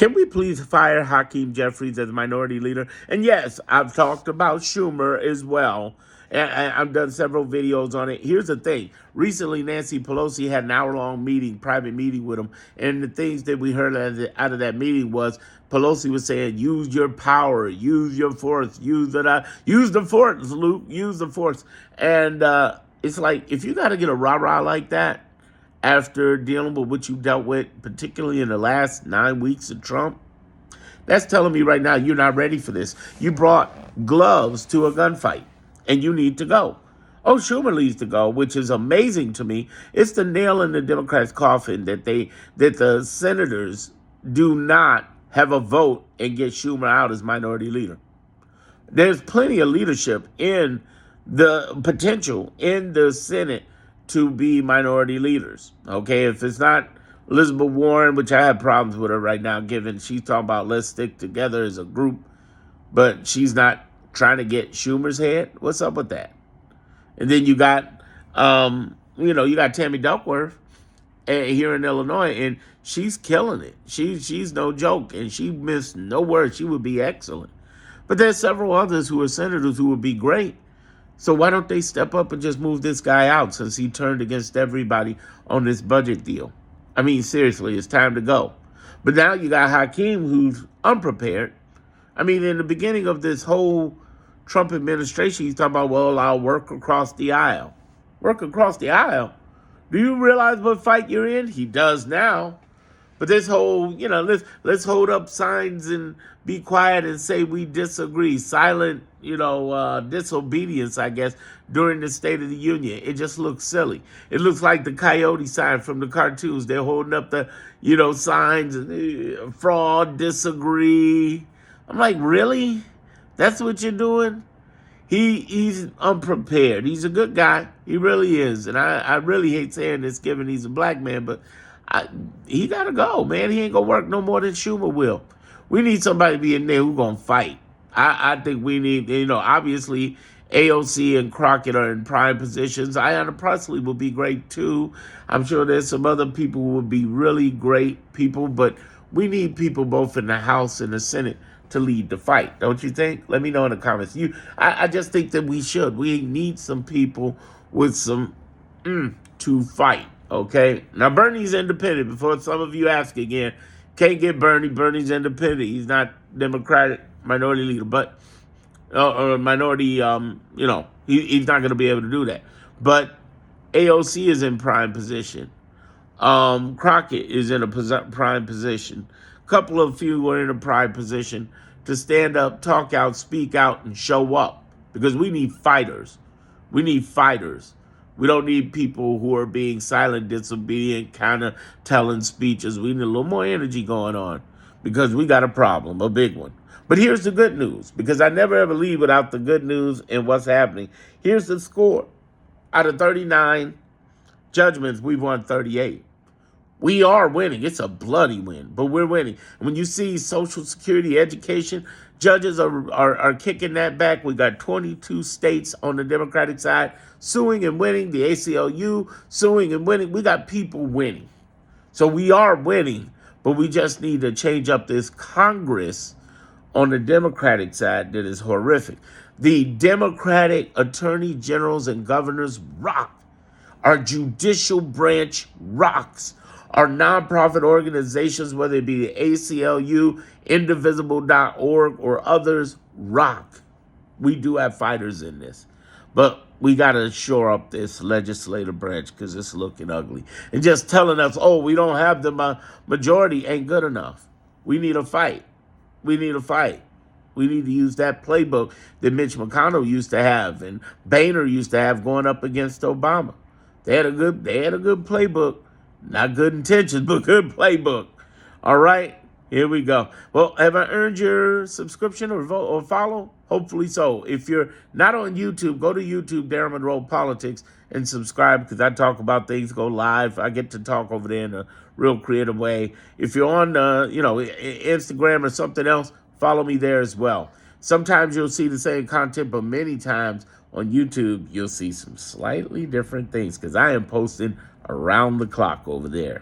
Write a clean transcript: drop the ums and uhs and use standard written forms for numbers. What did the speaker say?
Can we please fire Hakeem Jeffries as minority leader? And yes, I've talked about Schumer as well. And I've done several videos on it. Here's the thing. Recently, Nancy Pelosi had an hour-long meeting, private meeting with him. And the things that we heard out of that meeting was Pelosi was saying, use your power, use your force, use the force, Luke, use the force. And it's like, if you got to get a rah-rah like that, after dealing with what you dealt with, particularly in the last 9 weeks of Trump, that's telling me right now you're not ready for this. You brought gloves to a gunfight, and you need to go. Oh, Schumer needs to go, which is amazing to me. It's the nail in the Democrats' coffin that the senators do not have a vote and get Schumer out as minority leader. There's plenty of leadership in the potential in the Senate to be minority leaders. Okay, if it's not Elizabeth Warren, which I have problems with her right now, given she's talking about let's stick together as a group, but she's not trying to get Schumer's head. What's up with that? And then you got, you got Tammy Duckworth here in Illinois, and she's killing it. She's no joke, and she missed no word. She would be excellent. But there's several others who are senators who would be great. So why don't they step up and just move this guy out since he turned against everybody on this budget deal? I mean, seriously, it's time to go. But now you got Hakeem, who's unprepared. I mean, in the beginning of this whole Trump administration, he's talking about, well, I'll work across the aisle. Work across the aisle? Do you realize what fight you're in? He does now. But this whole, let's hold up signs and be quiet and say we disagree. Silent, disobedience, I guess, during the State of the Union. It just looks silly. It looks like the coyote sign from the cartoons. They're holding up the, signs, fraud, disagree. I'm like, really? That's what you're doing? He's unprepared. He's a good guy. He really is. And I really hate saying this given he's a black man, but he got to go, man. He ain't going to work no more than Schumer will. We need somebody to be in there who's going to fight. I think we need, obviously AOC and Crockett are in prime positions. Ayanna Pressley will be great too. I'm sure there's some other people who would be really great people, but we need people both in the House and the Senate to lead the fight. Don't you think? Let me know in the comments. I just think that we should. We need some people with some to fight. Okay, now Bernie's independent. Before some of you ask again, can't get Bernie. Bernie's independent. He's not Democratic minority leader, but or minority. He's not going to be able to do that. But AOC is in prime position. Crockett is in a prime position. A couple of few are in a prime position to stand up, talk out, speak out, and show up because we need fighters. We need fighters. We don't need people who are being silent, disobedient, kind of telling speeches. We need a little more energy going on because we got a problem, a big one. But here's the good news, because I never ever leave without the good news and what's happening. Here's the score. Out of 39 judgments, we've won 38. We are winning. It's a bloody win, but we're winning. And when you see Social Security, education, judges are kicking that back. We got 22 states on the Democratic side suing and winning. The ACLU suing and winning. We got people winning. So we are winning, but we just need to change up this Congress on the Democratic side that is horrific. The Democratic attorney generals and governors rock. Our judicial branch rocks. Our nonprofit organizations, whether it be the ACLU, Indivisible.org, or others, rock. We do have fighters in this. But we got to shore up this legislative branch because it's looking ugly. And just telling us, oh, we don't have the majority ain't good enough. We need a fight. We need a fight. We need to use that playbook that Mitch McConnell used to have and Boehner used to have going up against Obama. They had a good playbook. Not good intentions, but good playbook. All right, here we go. Well, have I earned your subscription or vote or follow? Hopefully so. If you're not on YouTube, go to YouTube, Darren Monroe Politics, and subscribe because I talk about things, go live. I get to talk over there in a real creative way. If you're on, Instagram or something else, follow me there as well. Sometimes you'll see the same content, but many times on YouTube, you'll see some slightly different things because I am posting around the clock over there.